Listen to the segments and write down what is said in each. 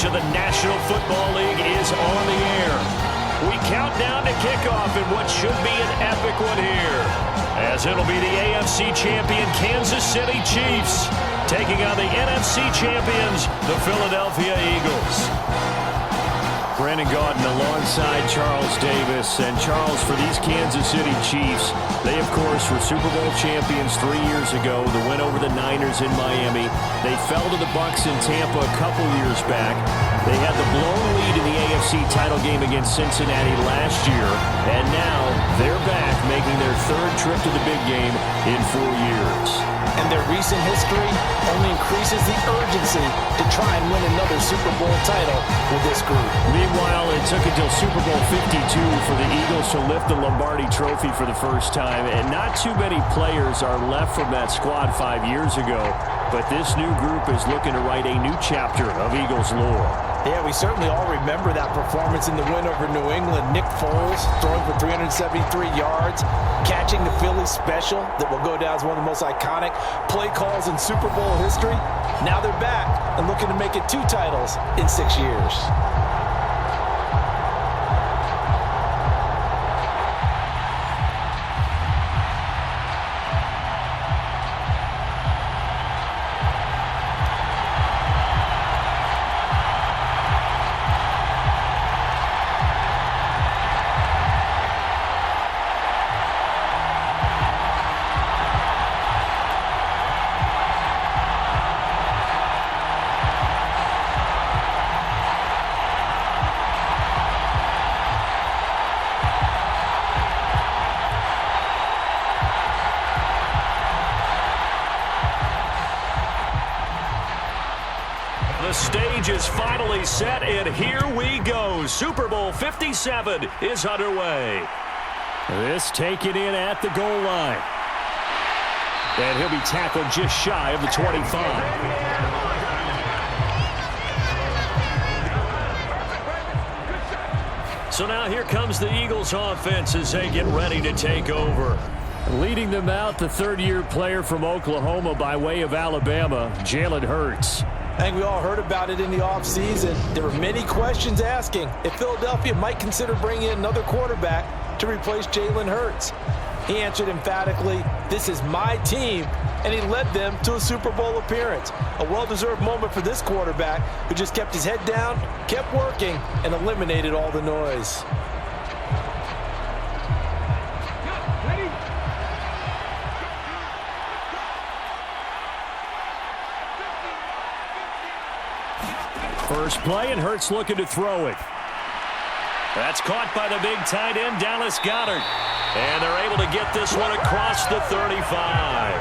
of the National Football League is on the air. We count down to kickoff in what should be an epic one here, as it'll be the AFC champion Kansas City Chiefs taking on the NFC champions, the Philadelphia Eagles. Brandon Gaudin alongside Charles Davis. And Charles, for these Kansas City Chiefs, they, of course, were Super Bowl champions 3 years ago. The win over the Niners in Miami. They fell to the Bucs in Tampa a couple years back. They had the blown lead in the AFC title game against Cincinnati last year. And now they're back, making their third trip to the big game in 4 years. And their recent history only increases the urgency to try and win another Super Bowl title with this group. Meanwhile, it took until Super Bowl 52 for the Eagles to lift the Lombardi Trophy for the first time. And not too many players are left from that squad 5 years ago. But this new group is looking to write a new chapter of Eagles lore. Yeah, we certainly all remember that performance in the win over New England. Nick Foles throwing for 373 yards, catching the Philly special that will go down as one of the most iconic play calls in Super Bowl history. Now they're back and looking to make it 2 titles in 6 years. The stage is finally set, and here we go. Super Bowl 57 is underway. This taken in at the goal line. And he'll be tackled just shy of the 25. So now here comes the Eagles offense as they get ready to take over. Leading them out, the third-year player from Oklahoma by way of Alabama, Jalen Hurts. I think we all heard about it in the offseason. There were many questions asking if Philadelphia might consider bringing in another quarterback to replace Jalen Hurts. He answered emphatically, "This is my team," and he led them to a Super Bowl appearance. A well-deserved moment for this quarterback who just kept his head down, kept working, and eliminated all the noise. First play, and Hurts looking to throw it. That's caught by the big tight end, Dallas Goedert. And they're able to get this one across the 35.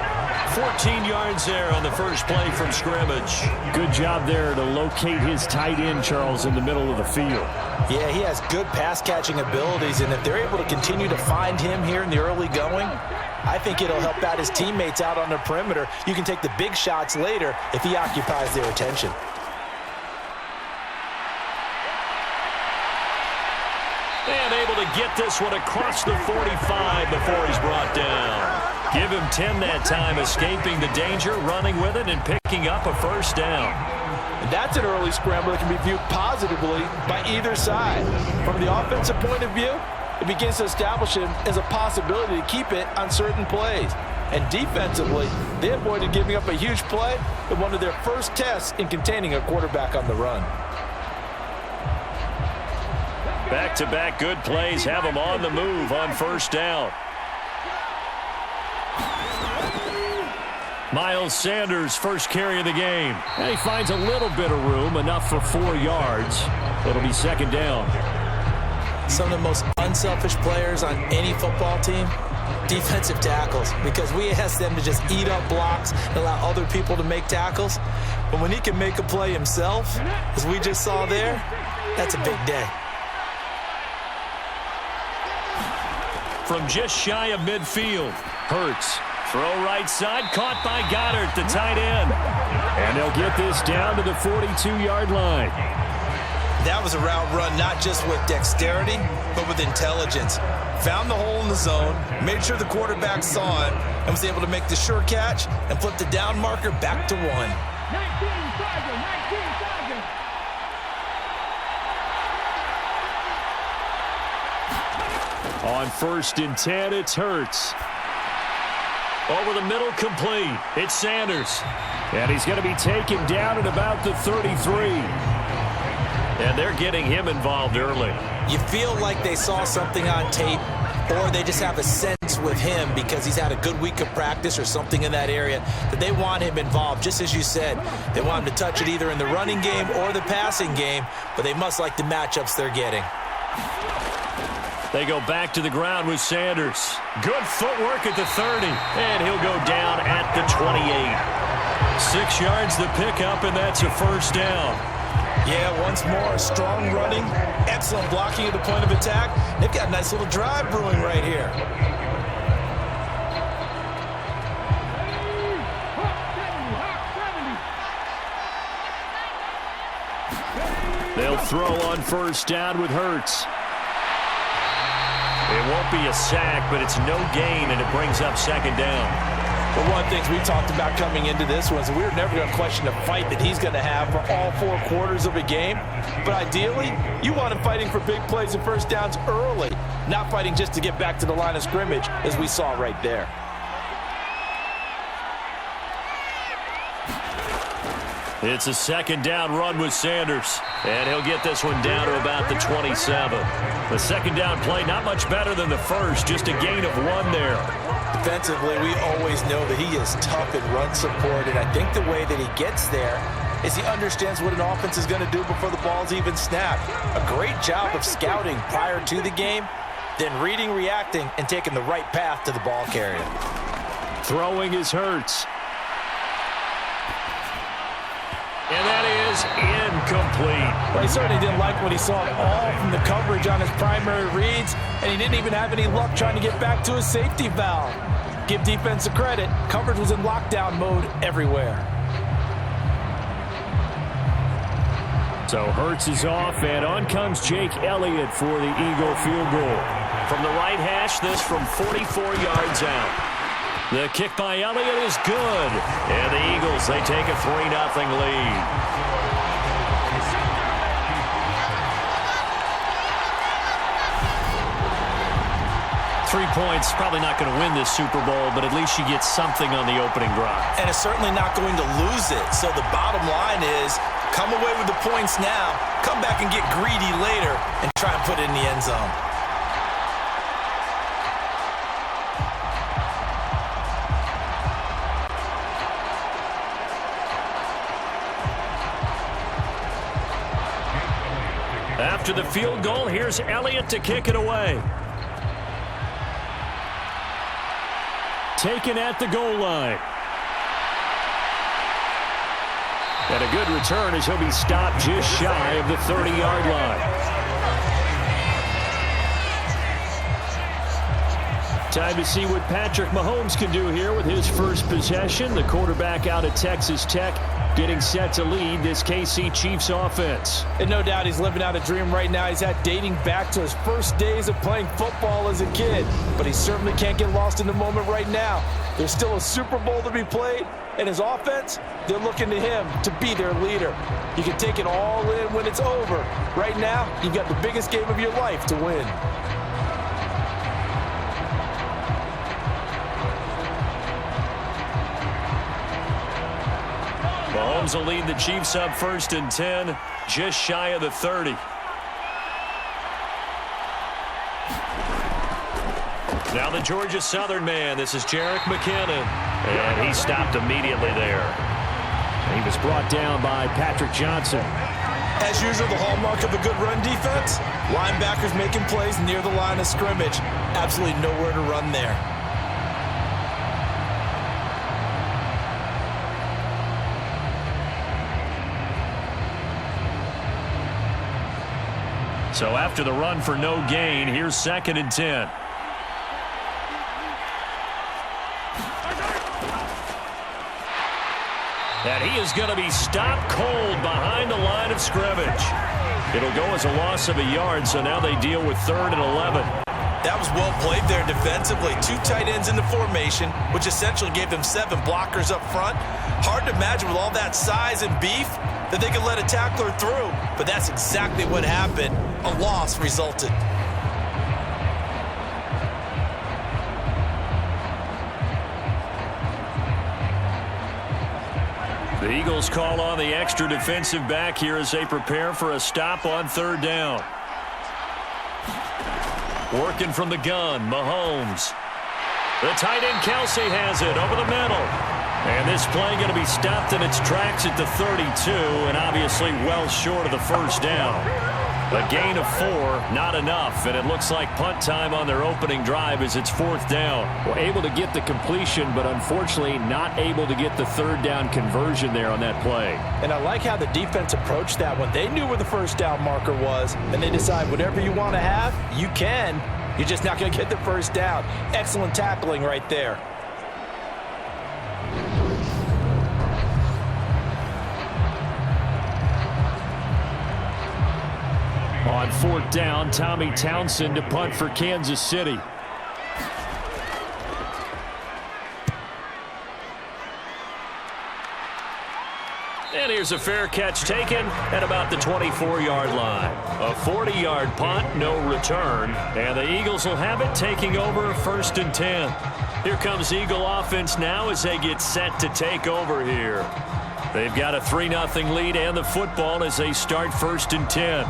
14 yards there on the first play from scrimmage. Good job there to locate his tight end, Charles, in the middle of the field. Yeah, he has good pass-catching abilities, and if they're able to continue to find him here in the early going, I think it'll help out his teammates out on the perimeter. You can take the big shots later if he occupies their attention. And able to get this one across the 45 before he's brought down. Give him 10 that time, escaping the danger, running with it, and picking up a first down. And that's an early scramble that can be viewed positively by either side. From the offensive point of view, it begins to establish him as a possibility to keep it on certain plays. And defensively, they avoided giving up a huge play in one of their first tests in containing a quarterback on the run. Back-to-back good plays have him on the move on first down. Miles Sanders, first carry of the game. And he finds a little bit of room, enough for 4 yards. It'll be second down. Some of the most unselfish players on any football team, defensive tackles, because we ask them to just eat up blocks and allow other people to make tackles. But when he can make a play himself, as we just saw there, that's a big day. From just shy of midfield, Hurts. Throw right side, caught by Goedert, the tight end. And they'll get this down to the 42-yard line. That was a route run not just with dexterity, but with intelligence. Found the hole in the zone, made sure the quarterback saw it, and was able to make the sure catch and flip the down marker back to 1. On 1st and 10, it's Hurts. Over the middle, complete. It's Sanders. And he's going to be taken down at about the 33. And they're getting him involved early. You feel like they saw something on tape, or they just have a sense with him because he's had a good week of practice or something in that area that they want him involved. Just as you said, they want him to touch it either in the running game or the passing game, but they must like the matchups they're getting. They go back to the ground with Sanders. Good footwork at the 30, and he'll go down at the 28. 6 yards the pickup, and that's a 1st down. Yeah, once more, strong running, excellent blocking at the point of attack. They've got a nice little drive brewing right here. They'll throw on 1st down with Hurts. It won't be a sack, but it's no gain, and it brings up 2nd down. Well, one of the things we talked about coming into this was we were never going to question the fight that he's going to have for all 4 quarters of a game. But ideally, you want him fighting for big plays and 1st downs early, not fighting just to get back to the line of scrimmage, as we saw right there. It's a 2nd down run with Sanders, and he'll get this one down to about the 27. The 2nd down play, not much better than the first, just a gain of 1 there. Defensively, we always know that he is tough in run support, and I think the way that he gets there is he understands what an offense is going to do before the ball's even snapped. A great job of scouting prior to the game, then reading, reacting, and taking the right path to the ball carrier. Throwing is Hurts. And that is incomplete. Well, he certainly didn't like what he saw at all from the coverage on his primary reads, and he didn't even have any luck trying to get back to his safety valve. Give defense a credit. Coverage was in lockdown mode everywhere. So Hurts is off, and on comes Jake Elliott for the Eagle field goal. From the right hash, this from 44 yards out. The kick by Elliott is good. And the Eagles, they take a 3-0 lead. Three points, probably not going to win this Super Bowl, but at least you get something on the opening drive. And it's certainly not going to lose it. So the bottom line is, come away with the points now, come back and get greedy later, and try and put it in the end zone. After the field goal, here's Elliott to kick it away. Taken at the goal line. And a good return as he'll be stopped just shy of the 30-yard line. Time to see what Patrick Mahomes can do here with his first possession. The quarterback out of Texas Tech getting set to lead this KC Chiefs offense. And no doubt he's living out a dream right now. He's had dating back to his first days of playing football as a kid. But he certainly can't get lost in the moment right now. There's still a Super Bowl to be played. And his offense, they're looking to him to be their leader. You can take it all in when it's over. Right now, you've got the biggest game of your life to win. Mahomes will lead the Chiefs up 1st and 10, just shy of the 30. Now the Georgia Southern man. This is Jerick McKinnon. And he stopped immediately there. He was brought down by Patrick Johnson. As usual, the hallmark of a good run defense, linebackers making plays near the line of scrimmage. Absolutely nowhere to run there. So after the run for no gain, here's 2nd and 10. And he is going to be stopped cold behind the line of scrimmage. It'll go as a loss of a yard, so now they deal with 3rd and 11. That was well played there defensively. 2 tight ends in the formation, which essentially gave them 7 blockers up front. Hard to imagine with all that size and beef that they could let a tackler through, but that's exactly what happened. A loss resulted. Eagles call on the extra defensive back here as they prepare for a stop on third down. Working from the gun, Mahomes. The tight end Kelsey has it over the middle. And this play going to be stopped in its tracks at the 32, and obviously well short of the first down. A gain of 4, not enough, and it looks like punt time on their opening drive as it's fourth down. Well, able to get the completion, but unfortunately not able to get the third down conversion there on that play. And I like how the defense approached that one. They knew where the first down marker was, and they decide whatever you want to have, you can. You're just not going to get the first down. Excellent tackling right there. On fourth down, Tommy Townsend to punt for Kansas City. And here's a fair catch taken at about the 24-yard line. A 40-yard punt, no return. And the Eagles will have it taking over first and 10. Here comes Eagle offense now as they get set to take over here. They've got a 3-0 lead and the football as they start first and 10.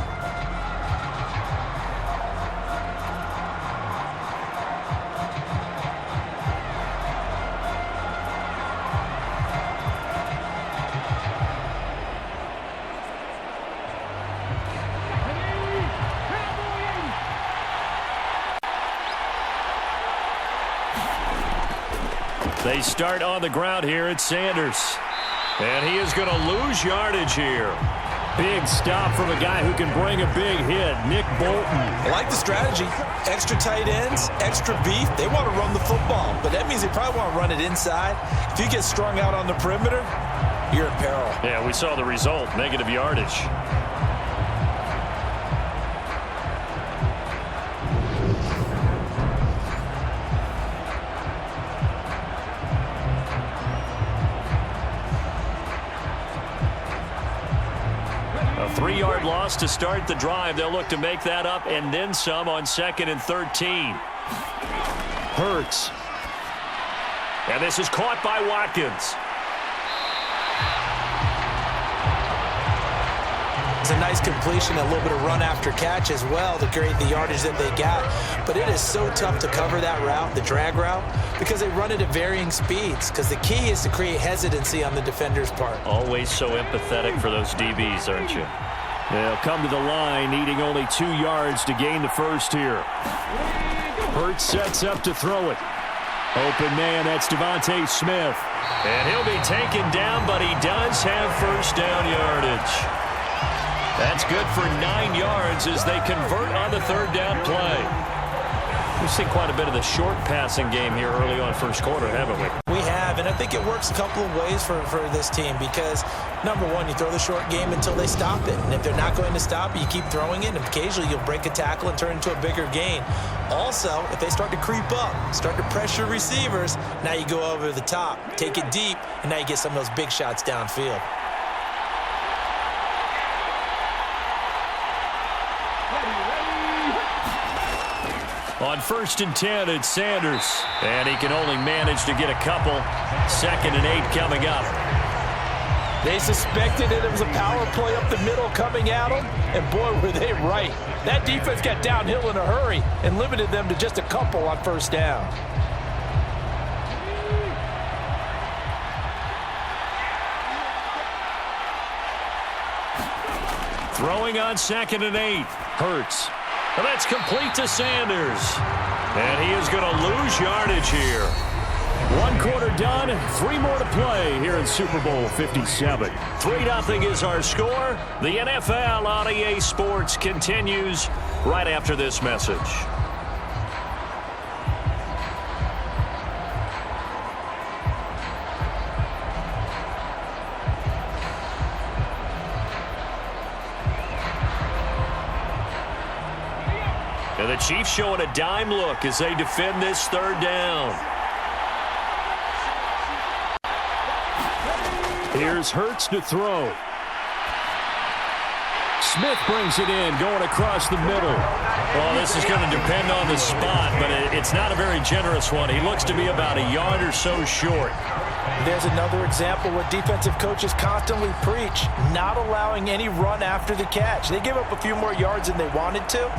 They start on the ground here at Sanders. And he is going to lose yardage here. Big stop from a guy who can bring a big hit, Nick Bolton. I like the strategy. Extra tight ends, extra beef. They want to run the football, but that means they probably want to run it inside. If you get strung out on the perimeter, you're in peril. Yeah, we saw the result, negative yardage. A 3-yard loss to start the drive. They'll look to make that up and then some on 2nd and 13. Hurts. And this is caught by Watkins. It's a nice completion, a little bit of run after catch as well to create the yardage that they got. But it is so tough to cover that route, the drag route, because they run it at varying speeds. Because the key is to create hesitancy on the defender's part. Always so empathetic for those DBs, aren't you? They'll come to the line, needing only 2 yards to gain the first here. Hurts sets up to throw it. Open man, that's Devontae Smith. And he'll be taken down, but he does have first down yardage. That's good for 9 yards as they convert on the third down play. We've seen quite a bit of the short passing game here early on first quarter, haven't we? We have, and I think it works a couple of ways for this team because, number one, you throw the short game until they stop it. And if they're not going to stop it, you keep throwing it, and occasionally you'll break a tackle and turn it into a bigger gain. Also, if they start to creep up, start to pressure receivers, now you go over the top, take it deep, and now you get some of those big shots downfield. On 1st and 10, it's Sanders. And he can only manage to get a couple. 2nd and 8 coming up. They suspected it was a power play up the middle coming at them, and boy, were they right. That defense got downhill in a hurry and limited them to just a couple on first down. Throwing on 2nd and 8. Hurts. And that's complete to Sanders. And he is going to lose yardage here. 1 quarter done, 3 more to play here in Super Bowl 57. 3-0 is our score. The NFL on EA Sports continues right after this message. And the Chiefs showing a dime look as they defend this third down. Here's Hurts to throw. Smith brings it in, going across the middle. Well, this is going to depend on the spot, but it's not a very generous one. He looks to be about a yard or so short. There's another example where defensive coaches constantly preach not allowing any run after the catch. They give up a few more yards than they wanted to,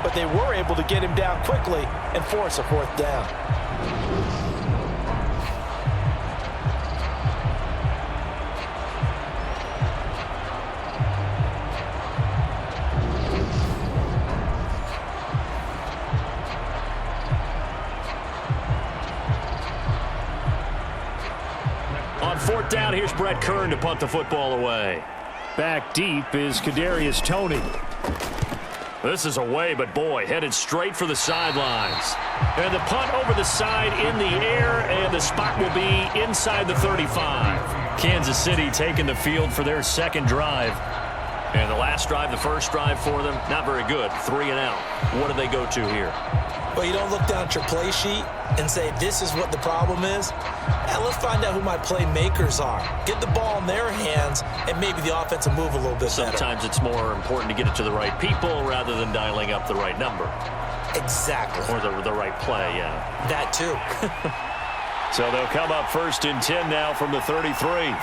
but they were able to get him down quickly and force a fourth down. On fourth down, here's Brett Kern to punt the football away. Back deep is Kadarius Toney. This is away, but boy, headed straight for the sidelines. And the punt over the side in the air, and the spot will be inside the 35. Kansas City taking the field for their second drive. And the last drive, the first drive for them, not very good. 3 and out. What do they go to here? Well, you don't look down at your play sheet and say, this is what the problem is. And let's find out who my playmakers are. Get the ball in their hands, and maybe the offense will move a little bit better. Sometimes it's more important to get it to the right people rather than dialing up the right number. Exactly. Or the right play, yeah. That too. So they'll come up first and 10 now from the 33.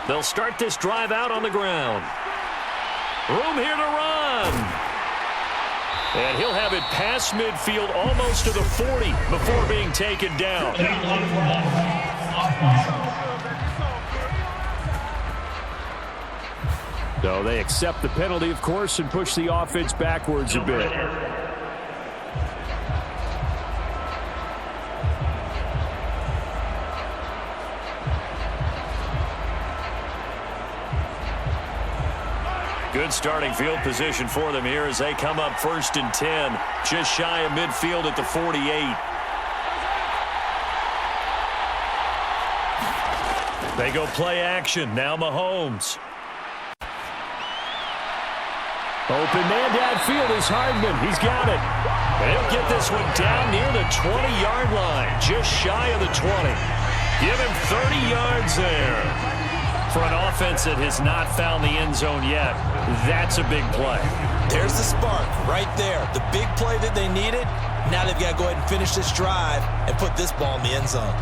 They'll start this drive out on the ground. Room here to run. And he'll have it past midfield almost to the 40 before being taken down. So they accept the penalty, of course, and push the offense backwards a bit. Good starting field position for them here as they come up first and 10. Just shy of midfield at the 48. They go play action. Now Mahomes. Open man downfield is Hardman. He's got it. And he'll get this one down near the 20-yard line. Just shy of the 20. Give him 30 yards there. For an offense that has not found the end zone yet, that's a big play. There's the spark right there. The big play that they needed. Now they've got to go ahead and finish this drive and put this ball in the end zone.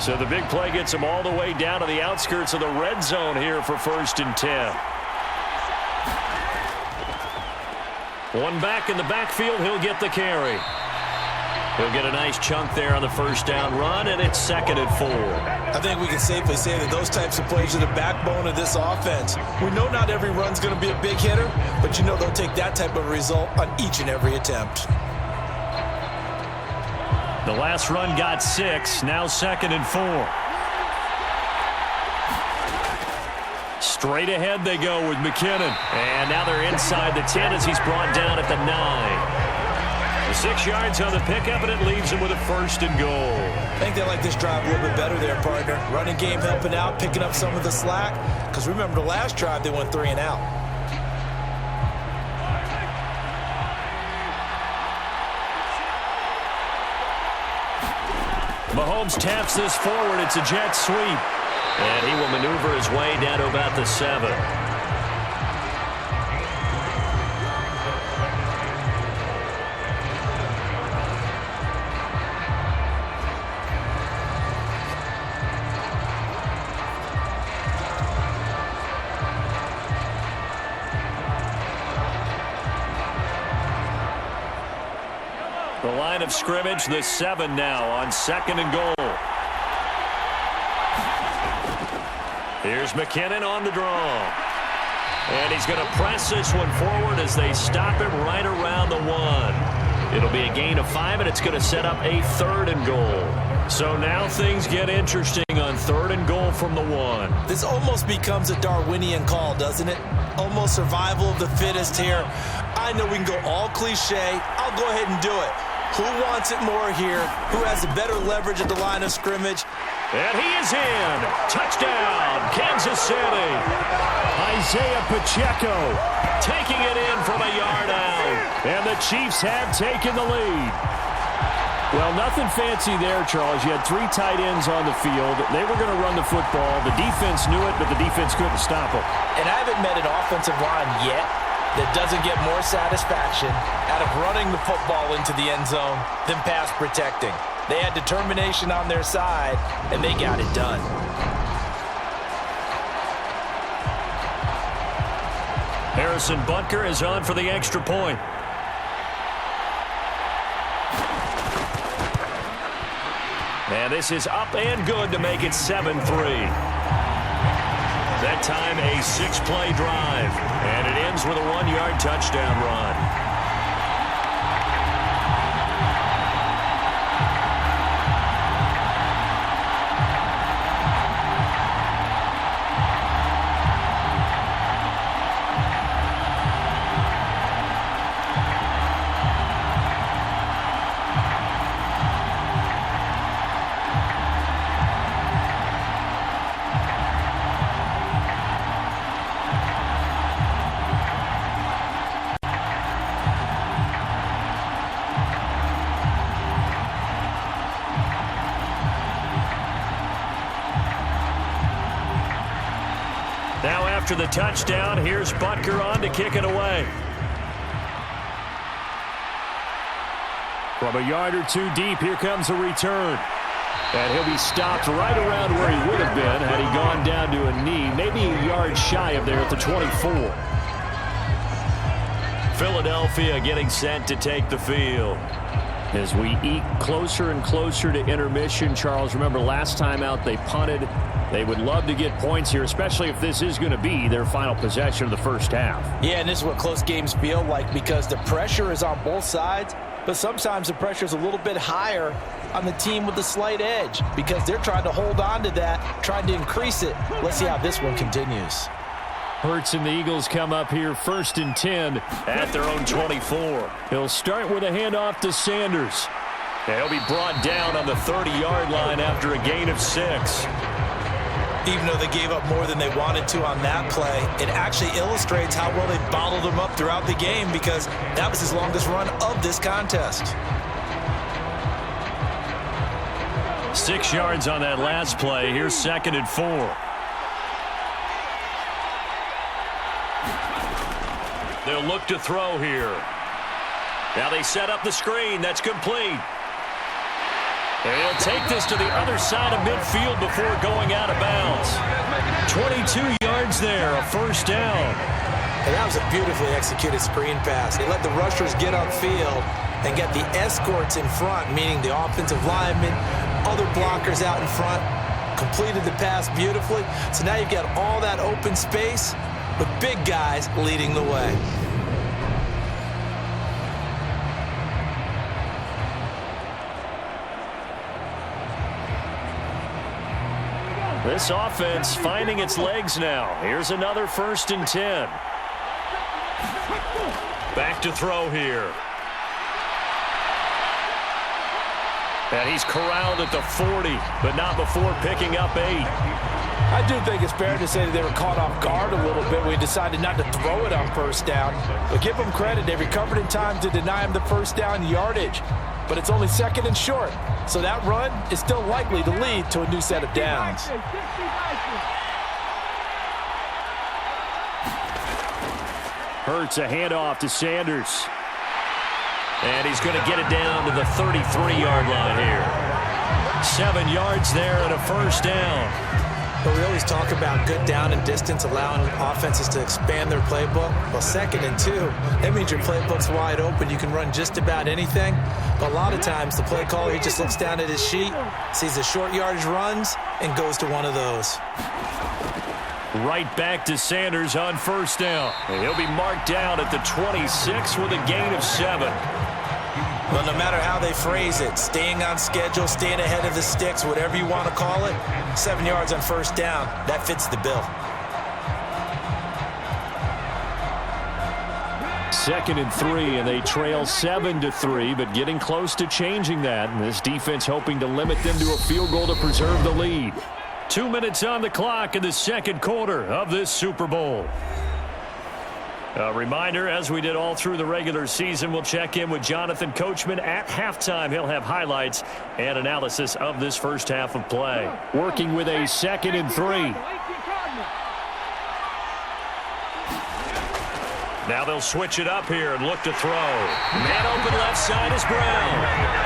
So the big play gets them all the way down to the outskirts of the red zone here for first and 10. One back in the backfield, he'll get the carry. He'll get a nice chunk there on the first down run, and it's 2nd and 4. I think we can safely say that those types of plays are the backbone of this offense. We know not every run's going to be a big hitter, but you know they'll take that type of result on each and every attempt. The last run got 6, now 2nd and 4. Straight ahead they go with McKinnon. And now they're inside the 10 as he's brought down at the 9. 6 yards on the pickup, and it leaves him with a 1st and goal. I think they like this drive a little bit better there, partner. Running game helping out, picking up some of the slack. Because remember, the last drive they went 3 and out. Mahomes taps this forward. It's a jet sweep. And he will maneuver his way down to about the 7. The line of scrimmage, the 7 now on 2nd and goal. Here's McKinnon on the draw. And he's going to press this one forward as they stop him right around the 1. It'll be a gain of 5, and it's going to set up a 3rd and goal. So now things get interesting on 3rd and goal from the 1. This almost becomes a Darwinian call, doesn't it? Almost survival of the fittest here. I know we can go all cliche. I'll go ahead and do it. Who wants it more here? Who has a better leverage at the line of scrimmage? And he is in. Touchdown, Kansas City. Isaiah Pacheco taking it in from a yard out. And the Chiefs have taken the lead. Well, nothing fancy there, Charles. You had 3 tight ends on the field. They were going to run the football. The defense knew it, but the defense couldn't stop them. And I haven't met an offensive line yet that doesn't get more satisfaction out of running the football into the end zone than pass protecting. They had determination on their side, and they got it done. Harrison Butker is on for the extra point. And this is up and good to make it 7-3. That time a 6-play drive. And it ends with a 1-yard touchdown run. Now after the touchdown, here's Butker on to kick it away. From a yard or 2 deep, here comes a return. And he'll be stopped right around where he would have been had he gone down to a knee, maybe a yard shy of there at the 24. Philadelphia getting set to take the field. As we eke closer and closer to intermission, Charles, remember last time out they punted. They would love to get points here, especially if this is going to be their final possession of the first half. Yeah, and this is what close games feel like because the pressure is on both sides, but sometimes the pressure is a little bit higher on the team with the slight edge because they're trying to hold on to that, trying to increase it. Let's see how this one continues. Hurts and the Eagles come up here 1st and 10 at their own 24. He'll start with a handoff to Sanders. And he'll be brought down on the 30-yard line after a gain of 6. Even though they gave up more than they wanted to on that play, it actually illustrates how well they bottled him up throughout the game because that was his longest run of this contest. 6 yards on that last play. Here's 2nd and 4. They'll look to throw here. Now they set up the screen. That's complete. And he'll take this to the other side of midfield before going out of bounds. 22 yards there, a 1st down. And that was a beautifully executed screen pass. They let the rushers get upfield and get the escorts in front, meaning the offensive linemen, other blockers out in front, completed the pass beautifully. So now you've got all that open space with big guys leading the way. This offense finding its legs now. Here's another 1st and 10. Back to throw here. And he's corralled at the 40, but not before picking up 8. I do think it's fair to say that they were caught off guard a little bit. We decided not to throw it on 1st down. But give them credit. They recovered in time to deny him the 1st down yardage. But it's only 2nd and short. So that run is still likely to lead to a new set of downs. Hurts a handoff to Sanders. And he's going to get it down to the 33-yard line here. 7 yards there and a 1st down. But we always talk about good down and distance, allowing offenses to expand their playbook. Well, 2nd and 2, that means your playbook's wide open. You can run just about anything. But a lot of times, the play caller, he just looks down at his sheet, sees the short yardage runs, and goes to one of those. Right back to Sanders on 1st down. And he'll be marked down at the 26 with a gain of 7. Well, no matter how they phrase it, staying on schedule, staying ahead of the sticks, whatever you want to call it, 7 yards on 1st down, that fits the bill. 2nd and 3, and they trail 7-3, but getting close to changing that. And this defense hoping to limit them to a field goal to preserve the lead. 2 minutes on the clock in the 2nd quarter of this Super Bowl. A reminder, as we did all through the regular season, we'll check in with Jonathan Coachman at halftime. He'll have highlights and analysis of this first half of play. Working with a 2nd and 3. Now they'll switch it up here and look to throw. Man open left side is Brown.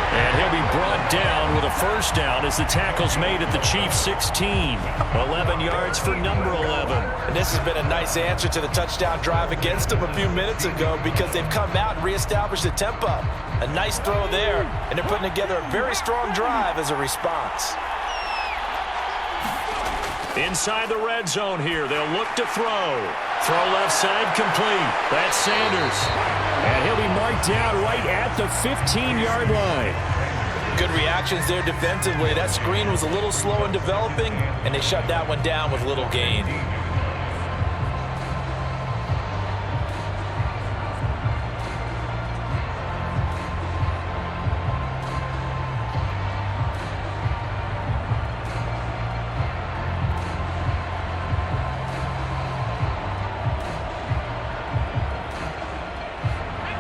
And he'll be brought down with a first down as the tackle's made at the Chiefs 16. 11 yards for number 11. And this has been a nice answer to the touchdown drive against them a few minutes ago because they've come out and reestablished the tempo. A nice throw there, and they're putting together a very strong drive as a response. Inside the red zone here, they'll look to throw. Throw left side complete. That's Sanders. And he'll be marked down right at the 15-yard line. Good reactions there defensively. That screen was a little slow in developing, and they shut that one down with little gain.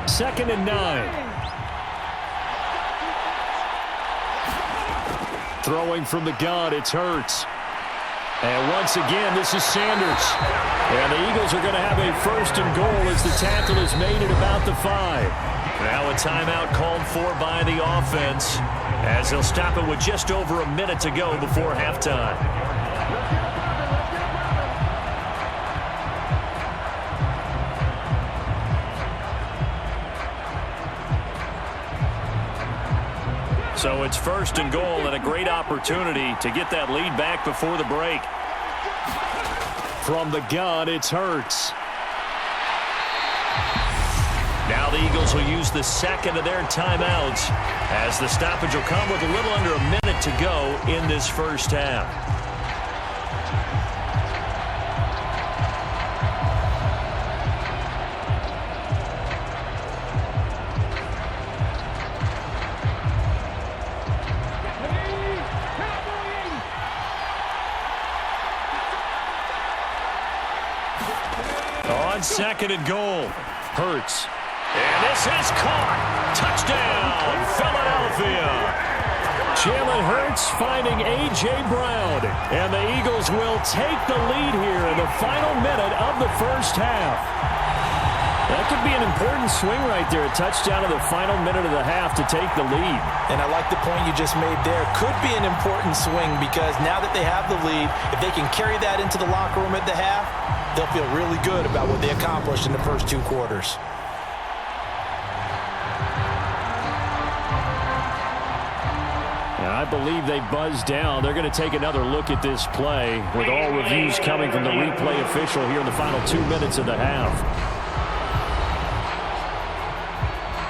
Second and 9. Throwing from the gun, it's Hurts. And once again, this is Sanders. And the Eagles are going to have a 1st and goal as the tackle is made at about the 5. Now a timeout called for by the offense as they'll stop it with just over a minute to go before halftime. So it's 1st and goal and a great opportunity to get that lead back before the break. From the gun, it's Hurts. Now the Eagles will use the 2nd of their timeouts as the stoppage will come with a little under a minute to go in this first half. On 2nd and goal, Hurts. And this is caught. Touchdown, Philadelphia. Jalen Hurts finding A.J. Brown. And the Eagles will take the lead here in the final minute of the first half. That could be an important swing right there. A touchdown in the final minute of the half to take the lead. And I like the point you just made there. Could be an important swing because now that they have the lead, if they can carry that into the locker room at the half, they'll feel really good about what they accomplished in the first 2 quarters. And I believe they buzzed down. They're going to take another look at this play with all reviews coming from the replay official here in the final 2 minutes of the half.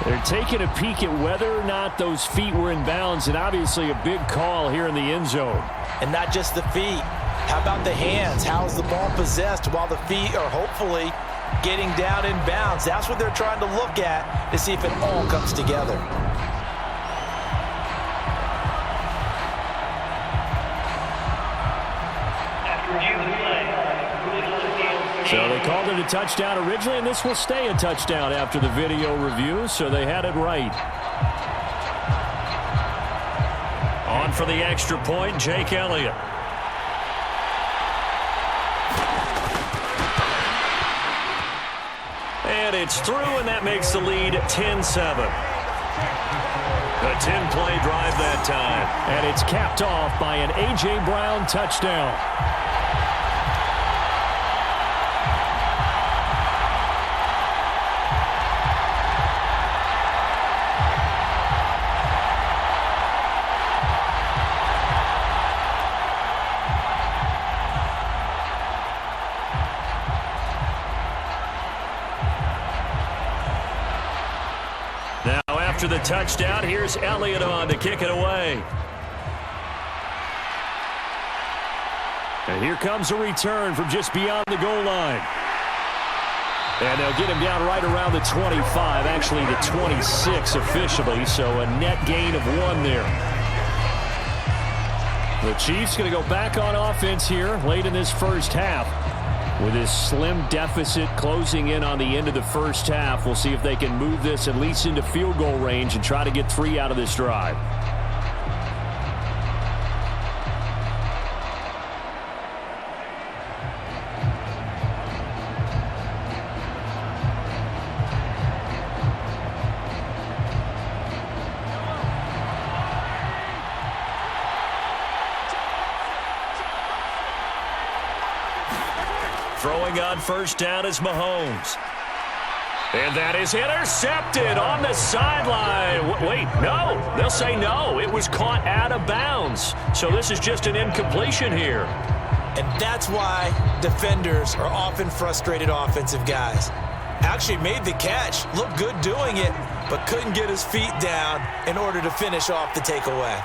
They're taking a peek at whether or not those feet were in bounds, and obviously a big call here in the end zone. And not just the feet. How about the hands? How is the ball possessed while the feet are hopefully getting down in bounds? That's what they're trying to look at to see if it all comes together. So they called it a touchdown originally, and this will stay a touchdown after the video review, so they had it right. On for the extra point, Jake Elliott. And it's through, and that makes the lead 10-7. A 10-play drive that time. And it's capped off by an A.J. Brown touchdown. After the touchdown, here's Elliott on to kick it away. And here comes a return from just beyond the goal line. And they'll get him down right around the 25, actually the 26 officially, so a net gain of 1 there. The Chiefs going to go back on offense here late in this first half. With this slim deficit closing in on the end of the first half, we'll see if they can move this at least into field goal range and try to get 3 out of this drive. Throwing on first down is Mahomes. And that is intercepted on the sideline. Wait, no. They'll say no. It was caught out of bounds. So this is just an incompletion here. And that's why defenders are often frustrated offensive guys. Actually made the catch, looked good doing it, but couldn't get his feet down in order to finish off the takeaway.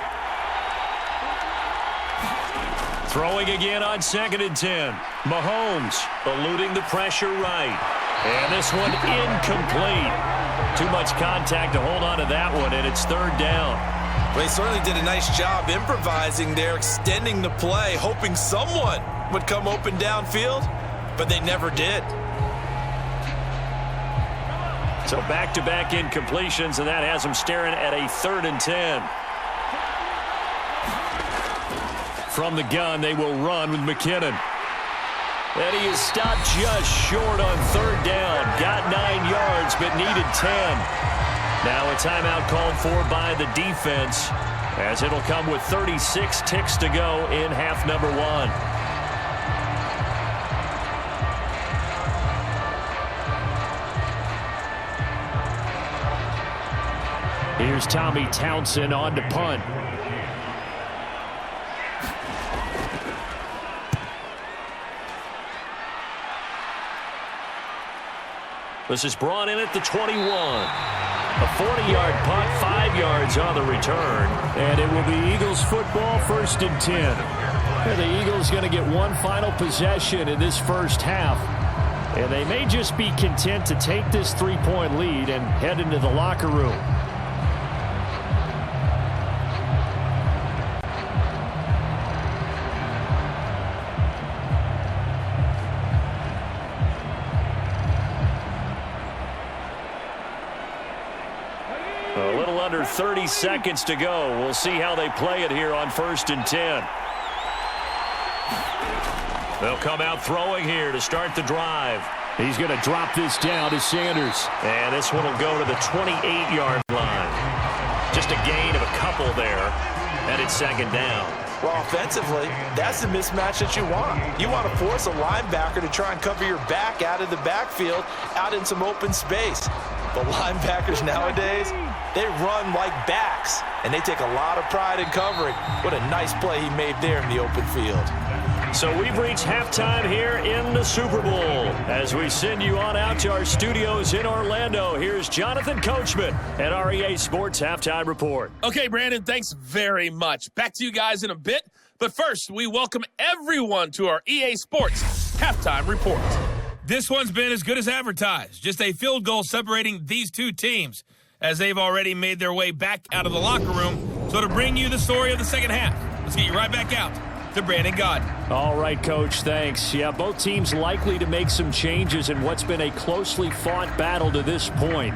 Throwing again on 2nd and 10. Mahomes eluding the pressure right. And this one incomplete. Too much contact to hold on to that one, and it's 3rd down. Well, he certainly did a nice job improvising there, extending the play, hoping someone would come open downfield, but they never did. So back-to-back incompletions, and that has him staring at a 3rd and 10. From the gun, they will run with McKinnon. And he is stopped just short on 3rd down. Got 9 yards, but needed 10. Now a timeout called for by the defense, as it'll come with 36 ticks to go in half number 1. Here's Tommy Townsend on to punt. This is brought in at the 21. A 40-yard punt, 5 yards on the return. And it will be Eagles football, 1st and 10. And the Eagles going to get one final possession in this first half. And they may just be content to take this 3-point lead and head into the locker room. A little under 30 seconds to go. We'll see how they play it here on 1st and 10. They'll come out throwing here to start the drive. He's going to drop this down to Sanders. And this one will go to the 28-yard line. Just a gain of a couple there. And it's 2nd down. Well, offensively, that's the mismatch that you want. You want to force a linebacker to try and cover your back out of the backfield, out in some open space. The linebackers nowadays, they run like backs, and they take a lot of pride in covering. What a nice play he made there in the open field. So we've reached halftime here in the Super Bowl. As we send you on out to our studios in Orlando, here's Jonathan Coachman at our EA Sports Halftime Report. Okay, Brandon, thanks very much. Back to you guys in a bit. But first, we welcome everyone to our EA Sports Halftime Report. This one's been as good as advertised. Just a field goal separating these two teams, as they've already made their way back out of the locker room. So to bring you the story of the second half, let's get you right back out to Brandon Godden. All right, Coach, thanks. Yeah, both teams likely to make some changes in what's been a closely fought battle to this point.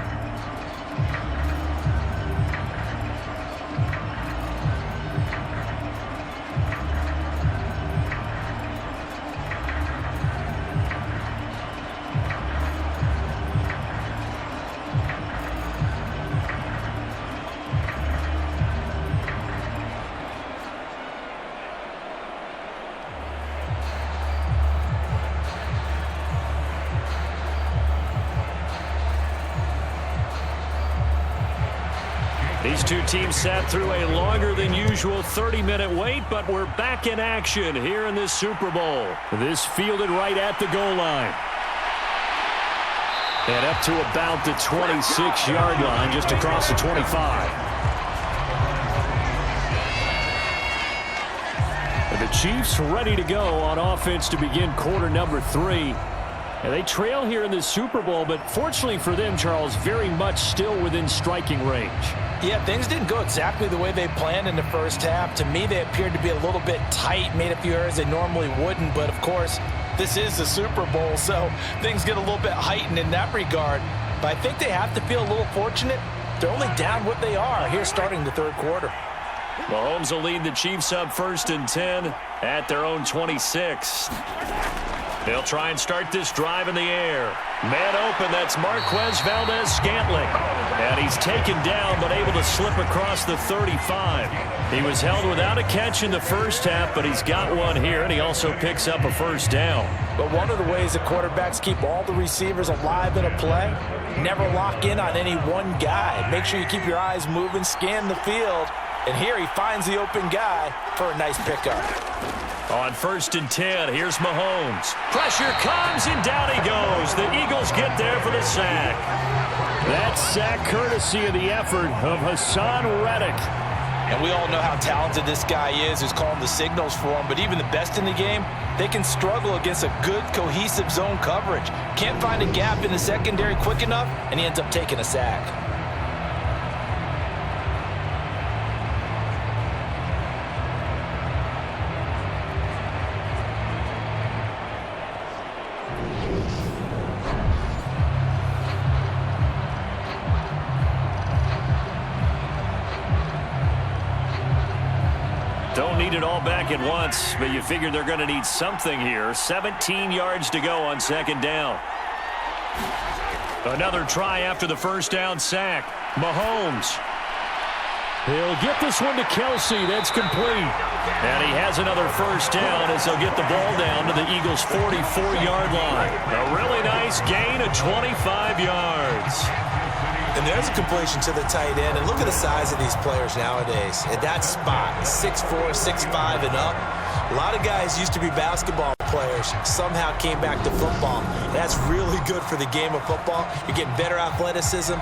These two teams sat through a longer than usual 30-minute wait, but we're back in action here in this Super Bowl. This fielded right at the goal line. And up to about the 26-yard line, just across the 25. And the Chiefs ready to go on offense to begin quarter number 3. And they trail here in the Super Bowl, but fortunately for them, Charles, very much still within striking range. Yeah, things didn't go exactly the way they planned in the first half. To me, they appeared to be a little bit tight, made a few errors they normally wouldn't, but of course, This is the Super Bowl, so things get a little bit heightened in that regard. But I think they have to feel a little fortunate. They're only down what they are here starting the third quarter. Mahomes will lead the Chiefs up 1st and 10 at their own 26. They'll try and start this drive in the air. Man open, that's Marquez Valdez-Scantling. And he's taken down, but able to slip across the 35. He was held without a catch in the first half, but he's got one here, and he also picks up a first down. But one of the ways that quarterbacks keep all the receivers alive in a play, never lock in on any one guy. Make sure you keep your eyes moving, scan the field. And here he finds the open guy for a nice pickup. On 1st and 10, here's Mahomes. Pressure comes, and down he goes. The Eagles get there for the sack. That sack courtesy of the effort of Hassan Reddick. And we all know how talented this guy is who's calling the signals for him. But even the best in the game, they can struggle against a good, cohesive zone coverage. Can't find a gap in the secondary quick enough, and he ends up taking a sack. Don't need it all back at once, but you figure they're going to need something here. 17 yards to go on 2nd down. Another try after the first down sack. Mahomes. He'll get this one to Kelsey. That's complete. And he has another first down as they'll get the ball down to the Eagles' 44-yard line. A really nice gain of 25 yards. And there's a completion to the tight end. And look at the size of these players nowadays. At that spot, 6'4", 6'5", and up. A lot of guys used to be basketball players, somehow came back to football. That's really good for the game of football. You're getting better athleticism,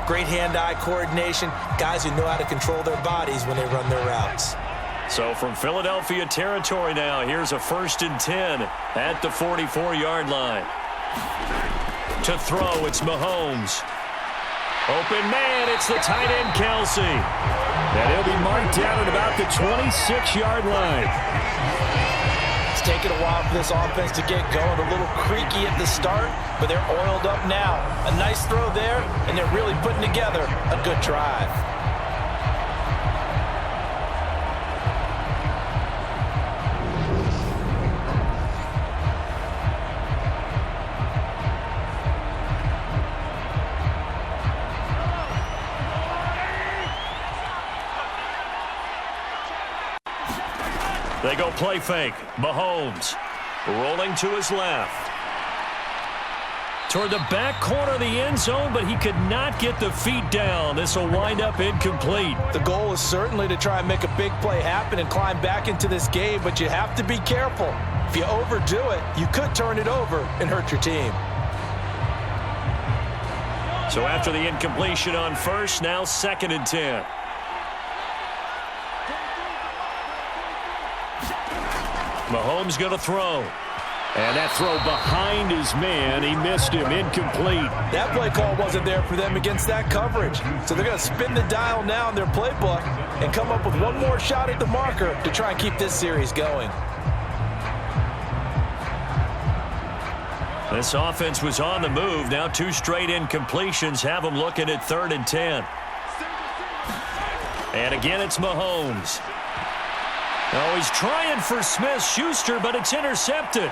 great hand-eye coordination, guys who know how to control their bodies when they run their routes. So from Philadelphia territory now, here's a 1st and 10 at the 44-yard line. To throw, it's Mahomes. Open man, it's the tight end, Kelsey. And he'll be marked down at about the 26-yard line. It's taken a while for this offense to get going. A little creaky at the start, but they're oiled up now. A nice throw there, and they're really putting together a good drive. They go play fake. Mahomes rolling to his left. Toward the back corner of the end zone, but he could not get the feet down. This will wind up incomplete. The goal is certainly to try and make a big play happen and climb back into this game, but you have to be careful. If you overdo it, you could turn it over and hurt your team. So after the incompletion on first, now 2nd and 10. Mahomes going to throw. And that throw behind his man. He missed him. Incomplete. That play call wasn't there for them against that coverage. So they're going to spin the dial now in their playbook and come up with one more shot at the marker to try and keep this series going. This offense was on the move. Now 2 straight incompletions have them looking at 3rd and 10. And again, it's Mahomes. Oh, he's trying for Smith-Schuster, but it's intercepted.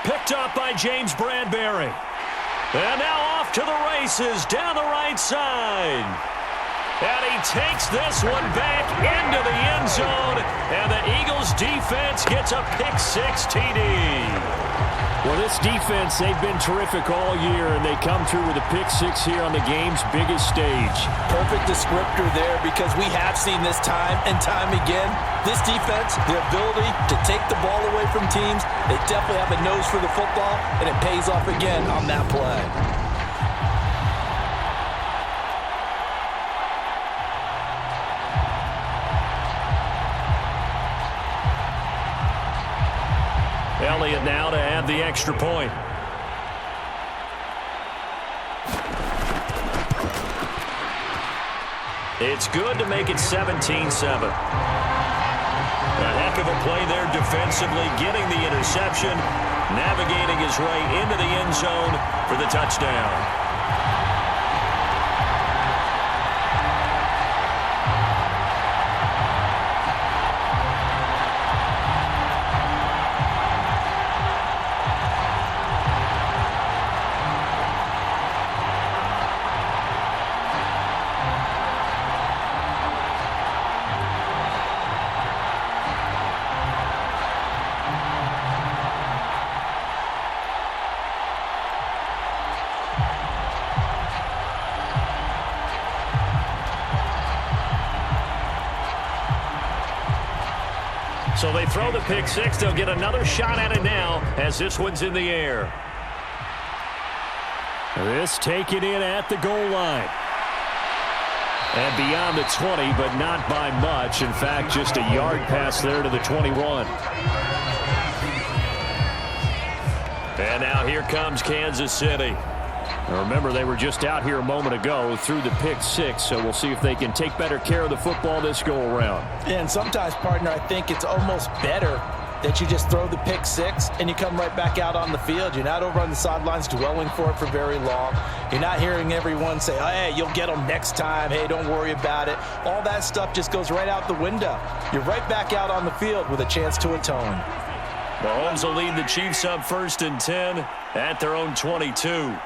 Picked up by James Bradbury. And now off to the races down the right side. And he takes this one back into the end zone. And the Eagles defense gets a pick-6 TD. Well, this defense, they've been terrific all year, and they come through with a pick-6 here on the game's biggest stage. Perfect descriptor there, because we have seen this time and time again. This defense, their ability to take the ball away from teams, they definitely have a nose for the football, and it pays off again on that play. Elliott now to add the extra point. It's good to make it 17-7. heck of a play there defensively, getting the interception, navigating his way into the end zone for the touchdown. So they throw the pick six. They'll get another shot at it now as this one's in the air. This taken in at the goal line. And beyond the 20, but not by much. In fact, just a yard pass there to the 21. And now here comes Kansas City. Now remember, they were just out here a moment ago through the pick six, so we'll see if they can take better care of the football this go-around. Yeah, and sometimes, partner, I think it's almost better that you just throw the pick six and you come right back out on the field. You're not over on the sidelines dwelling for it for very long. You're not hearing everyone say, oh, hey, you'll get them next time. Hey, don't worry about it. All that stuff just goes right out the window. You're right back out on the field with a chance to atone. Mahomes will lead the Chiefs up 1st and 10 at their own 22.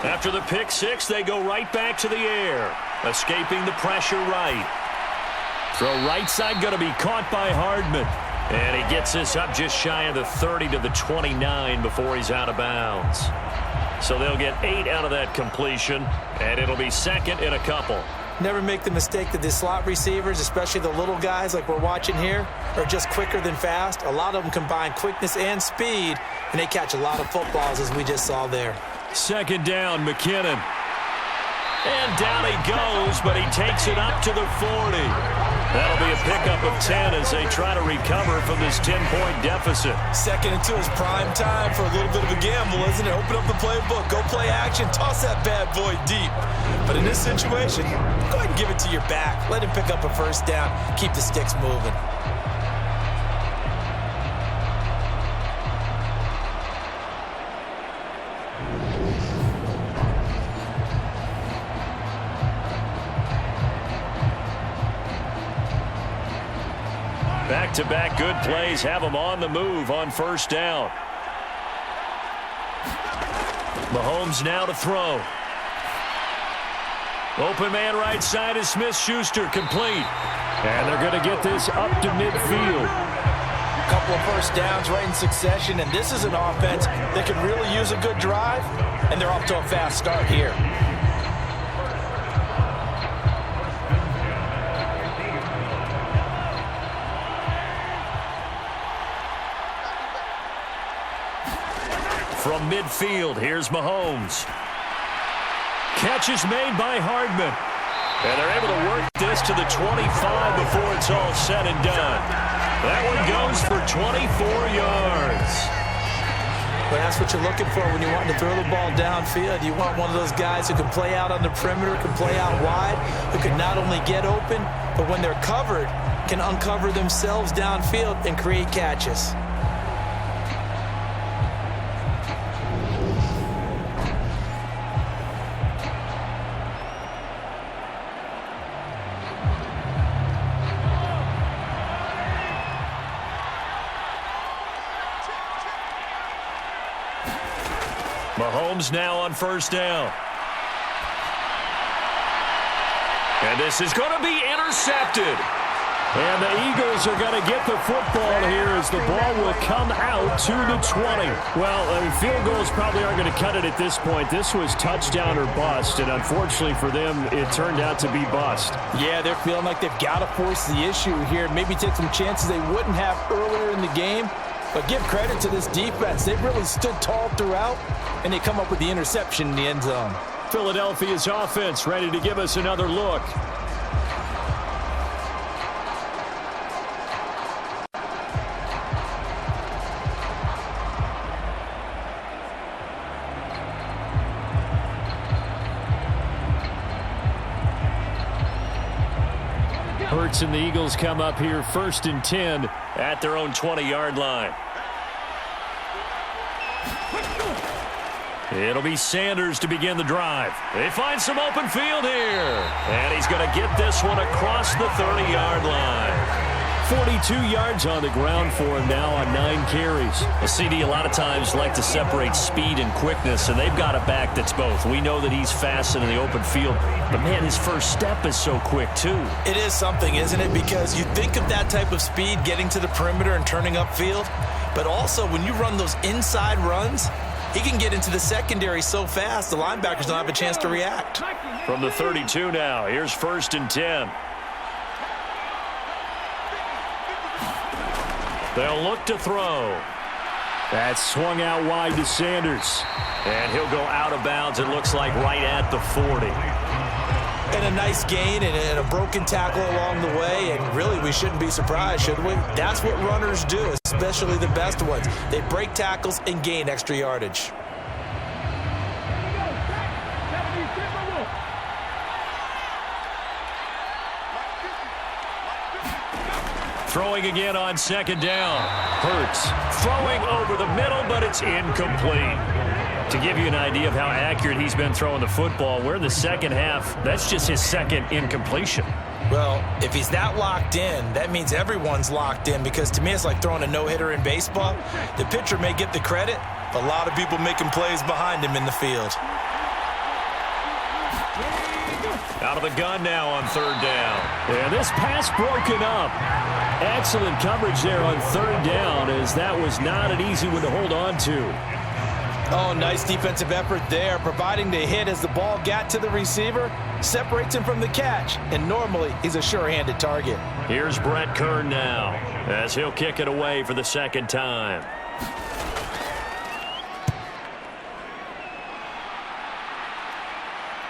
After the pick six, they go right back to the air, escaping the pressure right. Throw right side going to be caught by Hardman. And he gets this up just shy of the 30 to the 29 before he's out of bounds. So they'll get 8 out of that completion, and it'll be second and a couple. Never make the mistake that the slot receivers, especially the little guys like we're watching here, are just quicker than fast. A lot of them combine quickness and speed, and they catch a lot of footballs, as we just saw there. Second down, McKinnon. And down he goes, but he takes it up to the 40. That'll be a pickup of 10 as they try to recover from this 10-point deficit. 2nd and 2 is prime time for a little bit of a gamble, isn't it? Open up the playbook, go play action, toss that bad boy deep. But in this situation, go ahead and give it to your back. Let him pick up a first down, keep the sticks moving. Back-to-back good plays have them on the move on first down. Mahomes now to throw. Open man right side is Smith-Schuster, complete. And they're going to get this up to midfield. A couple of first downs right in succession, and this is an offense that can really use a good drive, and they're off to a fast start here. From midfield, here's Mahomes. Catch is made by Hardman. And they're able to work this to the 25 before it's all said and done. That one goes for 24 yards. But that's what you're looking for when you want to throw the ball downfield. You want one of those guys who can play out on the perimeter, can play out wide, who can not only get open, but when they're covered, can uncover themselves downfield and create catches. Mahomes now on first down. And this is going to be intercepted. And the Eagles are going to get the football here as the ball will come out to the 20. Well, I mean, field goals probably aren't going to cut it at this point. This was touchdown or bust, and unfortunately for them, it turned out to be bust. Yeah, they're feeling like they've got to force the issue here. Maybe take some chances they wouldn't have earlier in the game. But give credit to this defense. They've really stood tall throughout, and they come up with the interception in the end zone. Philadelphia's offense ready to give us another look. Hurts and the Eagles come up here 1st and 10 at their own 20-yard line. It'll be Sanders to begin the drive. They find some open field here. And he's going to get this one across the 30-yard line. 42 yards on the ground for him now on 9 carries. A CD a lot of times like to separate speed and quickness, and they've got a back that's both. We know that he's fast in the open field, but man, his first step is so quick too. It is something, isn't it? Because you think of that type of speed getting to the perimeter and turning upfield, but also when you run those inside runs, he can get into the secondary so fast the linebackers don't have a chance to react. From the 32 now, here's 1st and 10. They'll look to throw. That's swung out wide to Sanders. And he'll go out of bounds, it looks like, right at the 40. And a nice gain and a broken tackle along the way, and really we shouldn't be surprised, should we? That's what runners do, especially the best ones. They break tackles and gain extra yardage. Throwing again on 2nd down. Hurts throwing over the middle, but it's incomplete. To give you an idea of how accurate he's been throwing the football, we're in the second half. That's just his 2nd incompletion. Well, if he's that locked in, that means everyone's locked in, because to me it's like throwing a no-hitter in baseball. The pitcher may get the credit, but a lot of people making plays behind him in the field. Out of the gun now on 3rd down. And this pass broken up. Excellent coverage there on 3rd down, as that was not an easy one to hold on to. Oh, nice defensive effort there, providing the hit as the ball got to the receiver, separates him from the catch, and normally he's a sure-handed target. Here's Brett Kern now, as he'll kick it away for the 2nd time.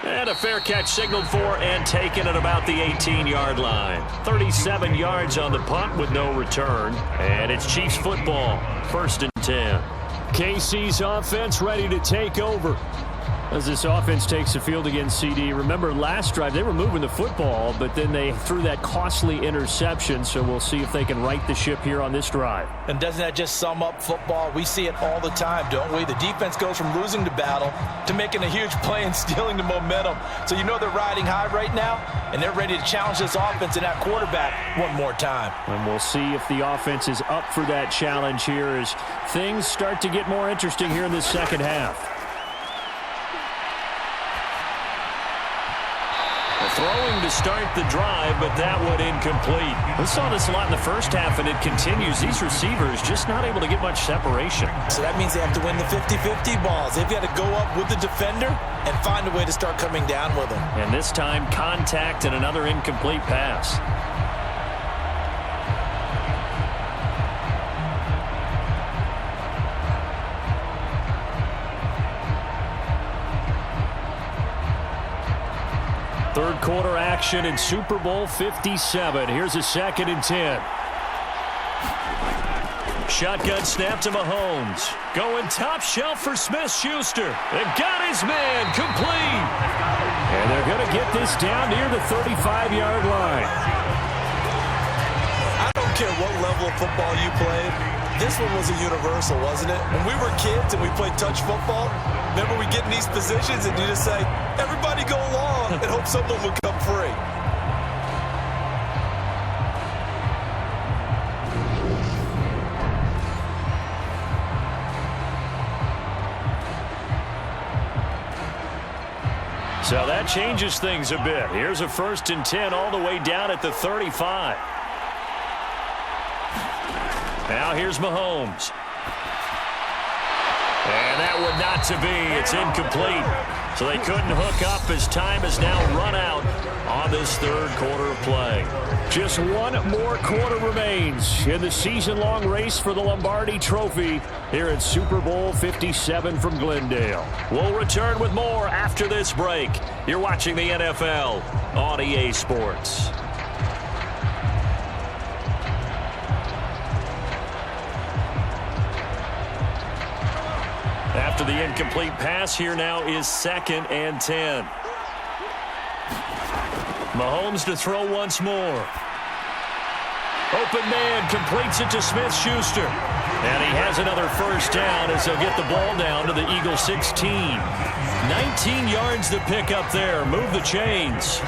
And a fair catch signaled for and taken at about the 18-yard line. 37 yards on the punt with no return. And it's Chiefs football, 1st and 10. KC's offense ready to take over. As this offense takes the field against CD, remember last drive they were moving the football, but then they threw that costly interception, so we'll see if they can right the ship here on this drive. And doesn't that just sum up football? We see it all the time, don't we? The defense goes from losing the battle to making a huge play and stealing the momentum. So you know they're riding high right now, and they're ready to challenge this offense and that quarterback one more time. And we'll see if the offense is up for that challenge here as things start to get more interesting here in the second half. Throwing to start the drive, but that one incomplete. We saw this a lot in the first half, and it continues. These receivers just not able to get much separation. So that means they have to win the 50-50 balls. They've got to go up with the defender and find a way to start coming down with them. And this time, contact and another incomplete pass. Third quarter action in Super Bowl 57. Here's a 2nd and 10. Shotgun snap to Mahomes. Going top shelf for Smith-Schuster. They've got his man complete. And they're going to get this down near the 35-yard line. I don't care what level of football you played. This one was a universal, wasn't it? When we were kids and we played touch football, remember we get in these positions and you just say, everybody go along and hope someone will come free. So that changes things a bit. Here's a 1st and 10 all the way down at the 35. Now here's Mahomes. And that would not to be. It's incomplete. So they couldn't hook up as time has now run out on this third quarter of play. Just one more quarter remains in the season-long race for the Lombardi Trophy here at Super Bowl 57 from Glendale. We'll return with more after this break. You're watching the NFL on EA Sports. After the incomplete pass, here now is 2nd and 10. Mahomes to throw once more. Open man completes it to Smith-Schuster. And he has another first down as he'll get the ball down to the Eagles 16. 19 yards to pick up there. Move the chains.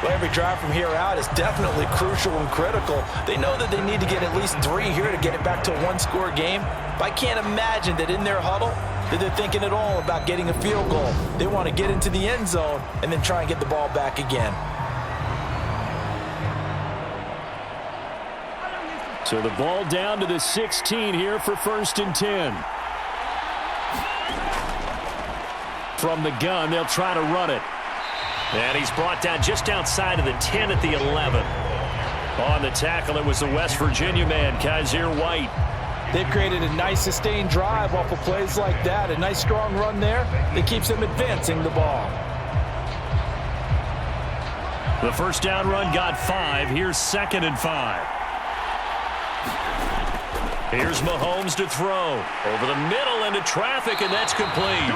Well, every drive from here out is definitely crucial and critical. They know that they need to get at least 3 here to get it back to a one-score game. But I can't imagine that in their huddle that they're thinking at all about getting a field goal. They want to get into the end zone and then try and get the ball back again. So the ball down to the 16 here for 1st and 10. From the gun, they'll try to run it. And he's brought down just outside of the 10 at the 11. On the tackle, it was the West Virginia man, Kaiser White. They've created a nice sustained drive off of plays like that. A nice strong run there that keeps them advancing the ball. The first down run got 5. Here's 2nd and 5. Here's Mahomes to throw. Over the middle into traffic, and that's complete.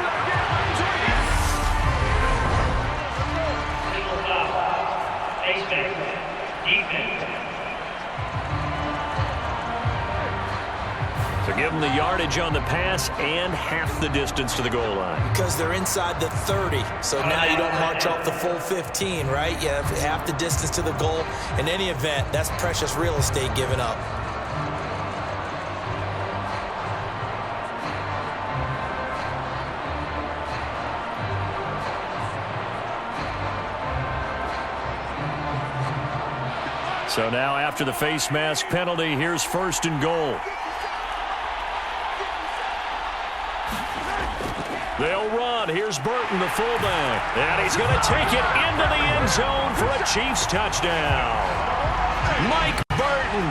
So give them the yardage on the pass and half the distance to the goal line. Because they're inside the 30, so now you don't march off the full 15, right? You have half the distance to the goal. In any event, that's precious real estate given up. So now after the face mask penalty, here's 1st and goal. They'll run. Here's Burton, the fullback. And he's going to take it into the end zone for a Chiefs touchdown. Mike Burton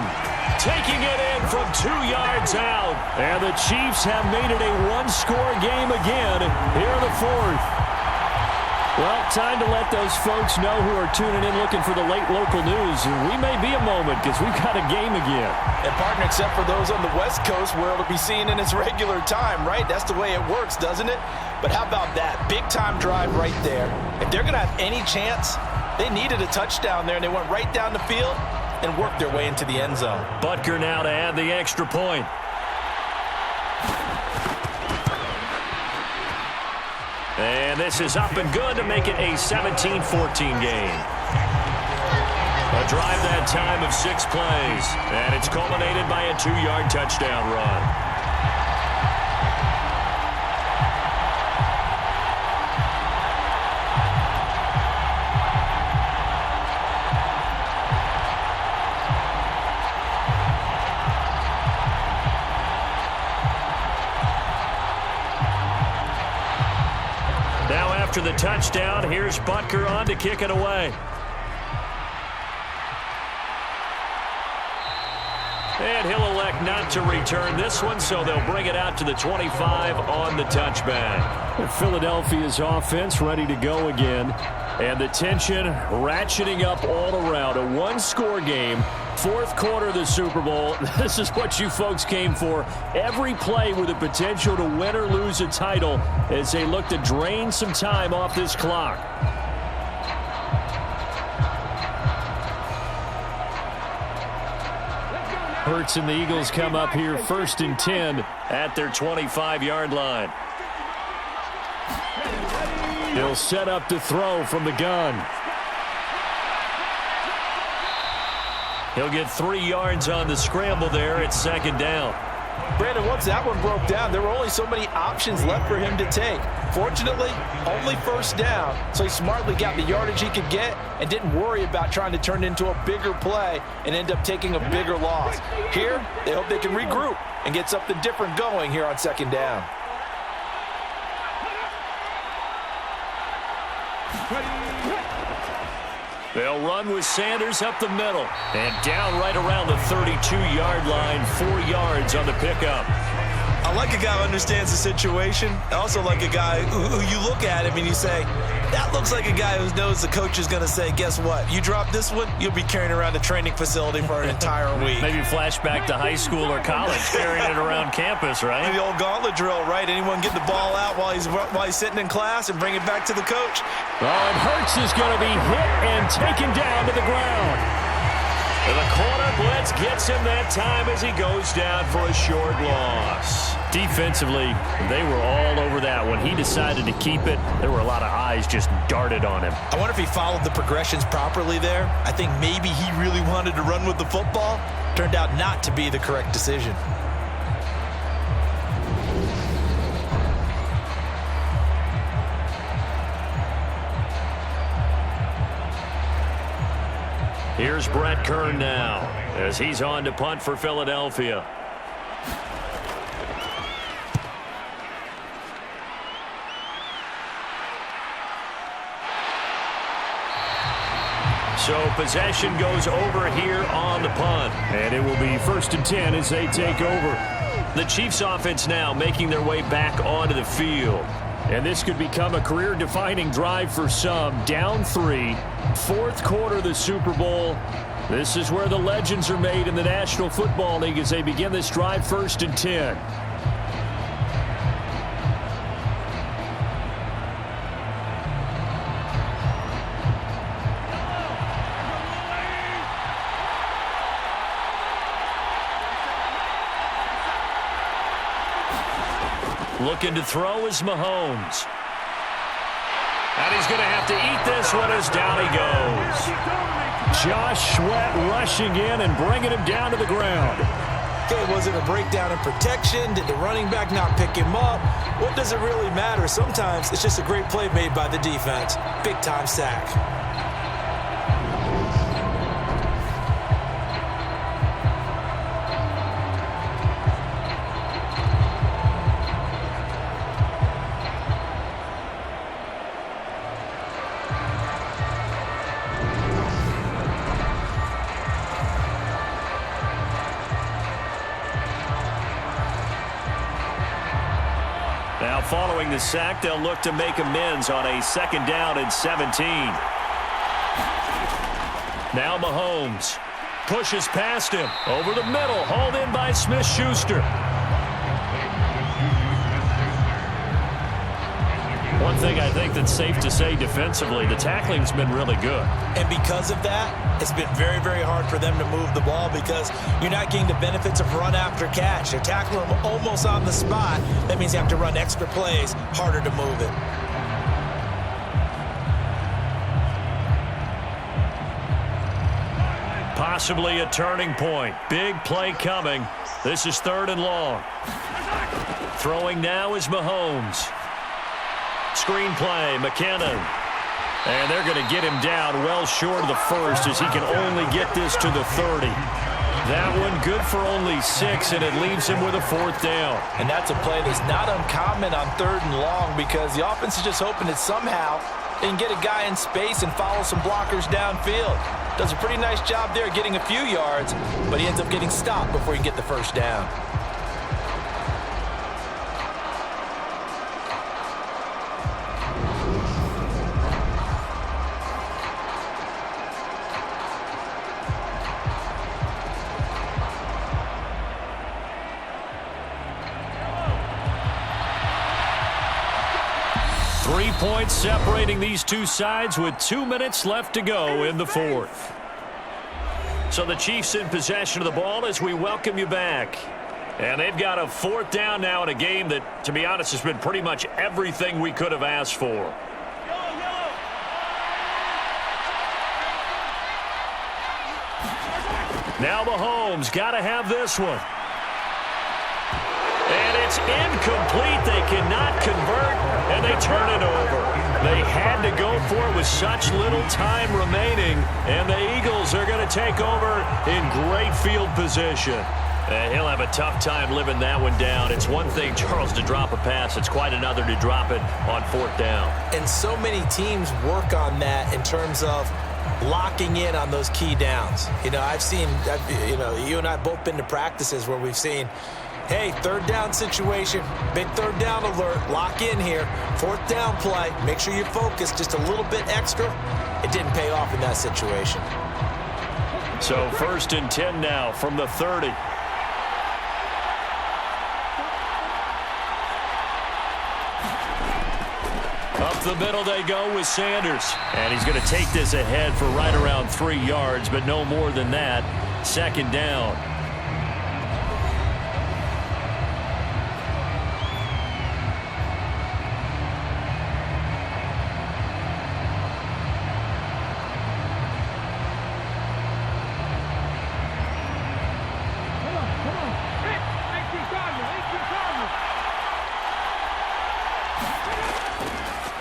taking it in from 2 yards out. And the Chiefs have made it a one-score game again here in the 4th. Well, time to let those folks know who are tuning in looking for the late local news. We may be a moment because we've got a game again. And partner, except for those on the West Coast where it'll be seen in its regular time, right? That's the way it works, doesn't it? But how about that? Big-time drive right there. If they're going to have any chance, they needed a touchdown there, and they went right down the field and worked their way into the end zone. Butker now to add the extra point. And this is up and good to make it a 17-14 game. A drive that time of 6 plays. And it's culminated by a 2-yard touchdown run. After the touchdown, here's Butker on to kick it away. And he'll elect not to return this one, so they'll bring it out to the 25 on the touchback. And Philadelphia's offense ready to go again. And the tension ratcheting up all around. A one-score game, 4th quarter of the Super Bowl. This is what you folks came for. Every play with the potential to win or lose a title as they look to drain some time off this clock. Hurts and the Eagles come up here 1st and 10 at their 25-yard line. He'll set up to throw from the gun. He'll get 3 yards on the scramble there at 2nd down. Brandon, once that one broke down, there were only so many options left for him to take. Fortunately, only 1st down, so he smartly got the yardage he could get and didn't worry about trying to turn it into a bigger play and end up taking a bigger loss. Here, they hope they can regroup and get something different going here on 2nd down. They'll run with Sanders up the middle and down right around the 32-yard line, 4 yards on the pickup. I like a guy who understands the situation. I also like a guy who you look at him and you say, that looks like a guy who knows the coach is going to say, guess what? You drop this one, you'll be carrying around the training facility for an entire week. Maybe flashback to high school or college, carrying it around campus, right? The old gauntlet drill, right? Anyone get the ball out while he's sitting in class and bring it back to the coach. Oh, and Hurts is going to be hit and taken down to the ground. And the corner blitz gets him that time as he goes down for a short loss. Defensively, they were all over that. When he decided to keep it, there were a lot of eyes just darted on him. I wonder if he followed the progressions properly there. I think maybe he really wanted to run with the football. Turned out not to be the correct decision. Here's Brett Kern now as he's on to punt for Philadelphia. So possession goes over here on the punt. And it will be 1st and 10 as they take over. The Chiefs offense now making their way back onto the field. And this could become a career-defining drive for some. Down 3, 4th quarter of the Super Bowl. This is where the legends are made in the National Football League as they begin this drive 1st and 10. Looking to throw is Mahomes. And he's going to have to eat this one as down he goes. Josh Sweat rushing in and bringing him down to the ground. Okay, was it a breakdown in protection? Did the running back not pick him up? What does it really matter? Sometimes it's just a great play made by the defense. Big-time sack. Now following the sack, they'll look to make amends on a 2nd down and 17. Now Mahomes pushes past him over the middle, hauled in by Smith-Schuster. One thing I think that's safe to say defensively, the tackling's been really good. And because of that, it's been very, very hard for them to move the ball because you're not getting the benefits of run after catch. They're tackling them almost on the spot. That means you have to run extra plays, harder to move it. Possibly a turning point. Big play coming. This is 3rd and long. Throwing now is Mahomes. Screen play, McKinnon. And they're going to get him down well short of the 1st as he can only get this to the 30. That one good for only 6, and it leaves him with a 4th down. And that's a play that's not uncommon on 3rd and long because the offense is just hoping that somehow they can get a guy in space and follow some blockers downfield. Does a pretty nice job there getting a few yards, but he ends up getting stopped before he can get the 1st down. Points separating these two sides with 2 minutes left to go in the 4th. So the Chiefs in possession of the ball as we welcome you back. And they've got a 4th down now in a game that, to be honest, has been pretty much everything we could have asked for. Now Mahomes got to have this one. And it's incomplete. They cannot convert, and they turn it over. They had to go for it with such little time remaining, and the Eagles are going to take over in great field position. And he'll have a tough time living that one down. It's one thing, Charles, to drop a pass. It's quite another to drop it on 4th down. And so many teams work on that in terms of locking in on those key downs. You know, you and I have both been to practices where we've seen, hey, 3rd down situation, big 3rd down alert, lock in here, 4th down play, make sure you focus just a little bit extra. It didn't pay off in that situation. So 1st and 10 now from the 30. Up Up the middle they go with Sanders. And he's going to take this ahead for right around 3 yards, but no more than that. Second down.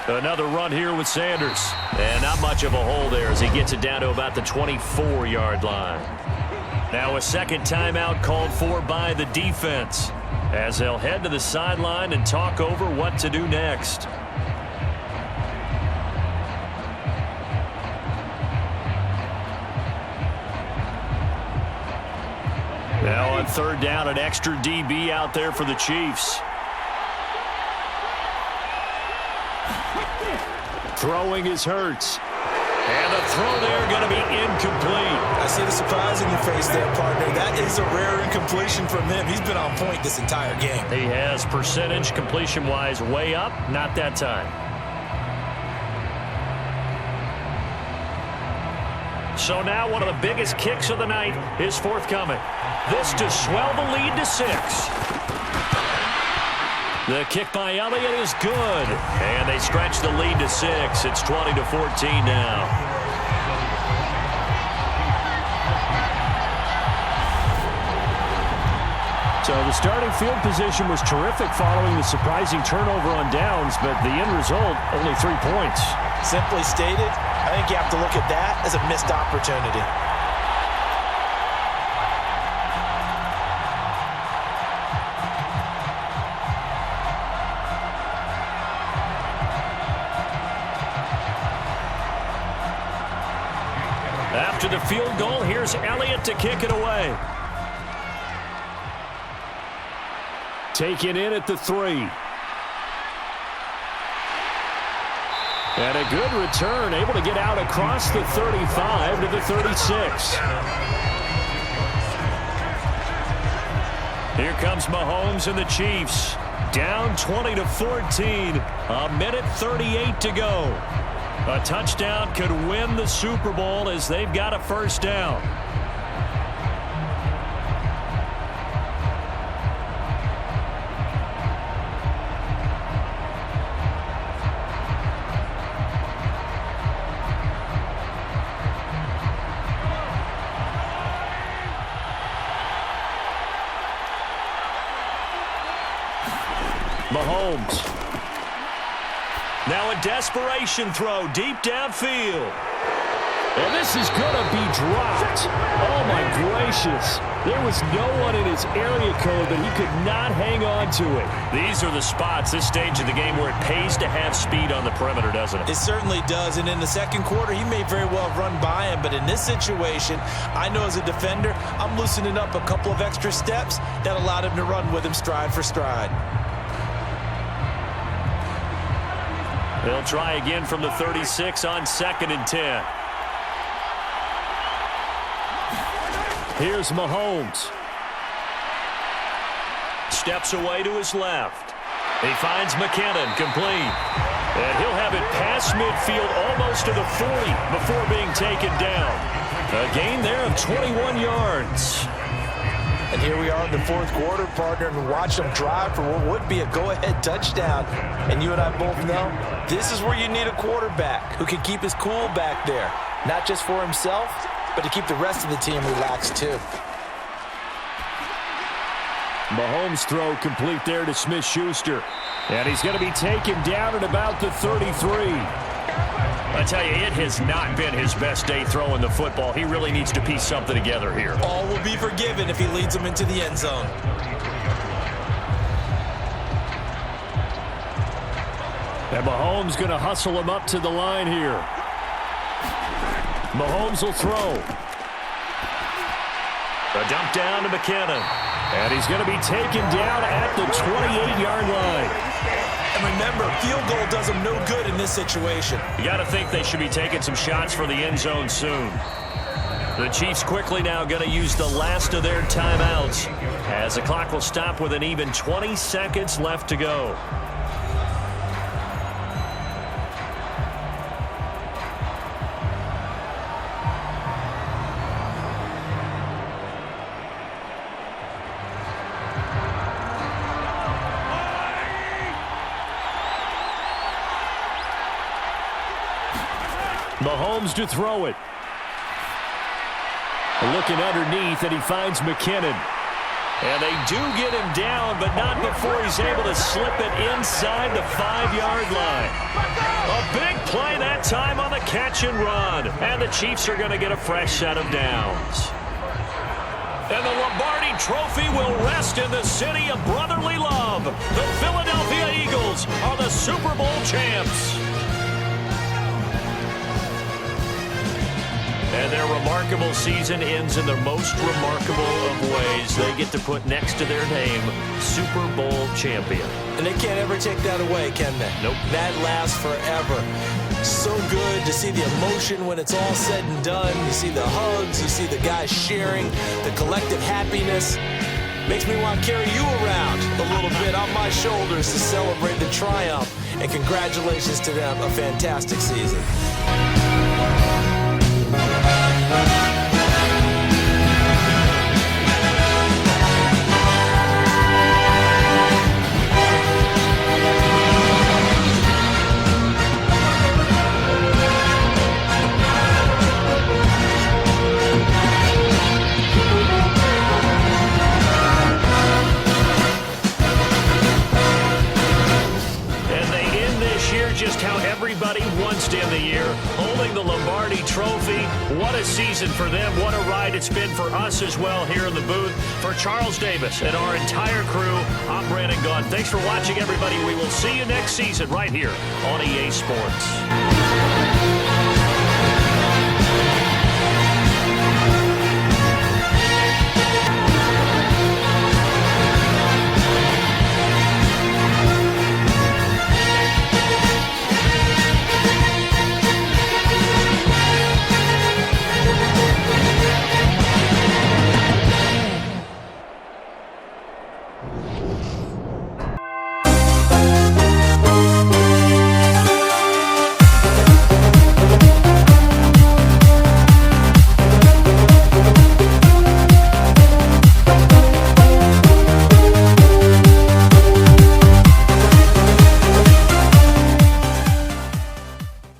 Another run here with Sanders. And not much of a hole there as he gets it down to about the 24-yard line. Now a second timeout called for by the defense as they'll head to the sideline and talk over what to do next. Now on third down, an extra DB out there for the Chiefs. Throwing is Hurts. And the throw there going to be incomplete. I see the surprise in your face there, partner. That is a rare incompletion from him. He's been on point this entire game. He has percentage completion-wise way up. Not that time. So now one of the biggest kicks of the night is forthcoming. This to swell the lead to 6. The kick by Elliott is good. And they stretch the lead to 6. It's 20-14 now. So the starting field position was terrific following the surprising turnover on downs, but the end result, only 3 points. Simply stated, I think you have to look at that as a missed opportunity. After the field goal, here's Elliott to kick it away. Taken in at the 3. And a good return, able to get out across the 35 to the 36. Here comes Mahomes and the Chiefs. Down 20-14. A minute 38 to go. A touchdown could win the Super Bowl as they've got a first down. Mahomes. Now a desperation throw deep downfield. And this is going to be dropped. Oh, my gracious. There was no one in his area code that he could not hang on to it. These are the spots, this stage of the game, where it pays to have speed on the perimeter, doesn't it? It certainly does. And in the second quarter, he may very well have run by him. But in this situation, I know as a defender, I'm loosening up a couple of extra steps that allowed him to run with him stride for stride. They'll try again from the 36 on 2nd and 10. Here's Mahomes. Steps away to his left. He finds McKinnon, complete. And he'll have it past midfield almost to the 40 before being taken down. A gain there of 21 yards. And here we are in the fourth quarter, partner, and watch them drive for what would be a go-ahead touchdown. And you and I both know this is where you need a quarterback who can keep his cool back there. Not just for himself, but to keep the rest of the team relaxed too. Mahomes' throw complete there to Smith-Schuster. And he's going to be taken down at about the 33. I tell you, it has not been his best day throwing the football. He really needs to piece something together here. All will be forgiven if he leads them into the end zone. And Mahomes going to hustle him up to the line here. Mahomes will throw. A dump down to McKinnon. And he's going to be taken down at the 28-yard line. And remember, field goal does them no good in this situation. You got to think they should be taking some shots for the end zone soon. The Chiefs quickly now going to use the last of their timeouts as the clock will stop with an even 20 seconds left to go. Mahomes to throw it. Looking underneath, and he finds McKinnon. And they do get him down, but not before he's able to slip it inside the 5-yard line. A big play that time on the catch and run. And the Chiefs are going to get a fresh set of downs. And the Lombardi Trophy will rest in the city of brotherly love. The Philadelphia Eagles are the Super Bowl champs. And their remarkable season ends in the most remarkable of ways. They get to put next to their name, Super Bowl champion. And they can't ever take that away, can they? Nope. That lasts forever. So good to see the emotion when it's all said and done. You see the hugs, you see the guys sharing, the collective happiness. Makes me want to carry you around a little bit on my shoulders to celebrate the triumph. And congratulations to them, a fantastic season. Just how everybody wants to end the year, holding the Lombardi Trophy. What a season for them. What a ride it's been for us as well here in the booth. For Charles Davis and our entire crew, I'm Brandon Gaudin. Thanks for watching, everybody. We will see you next season right here on EA Sports.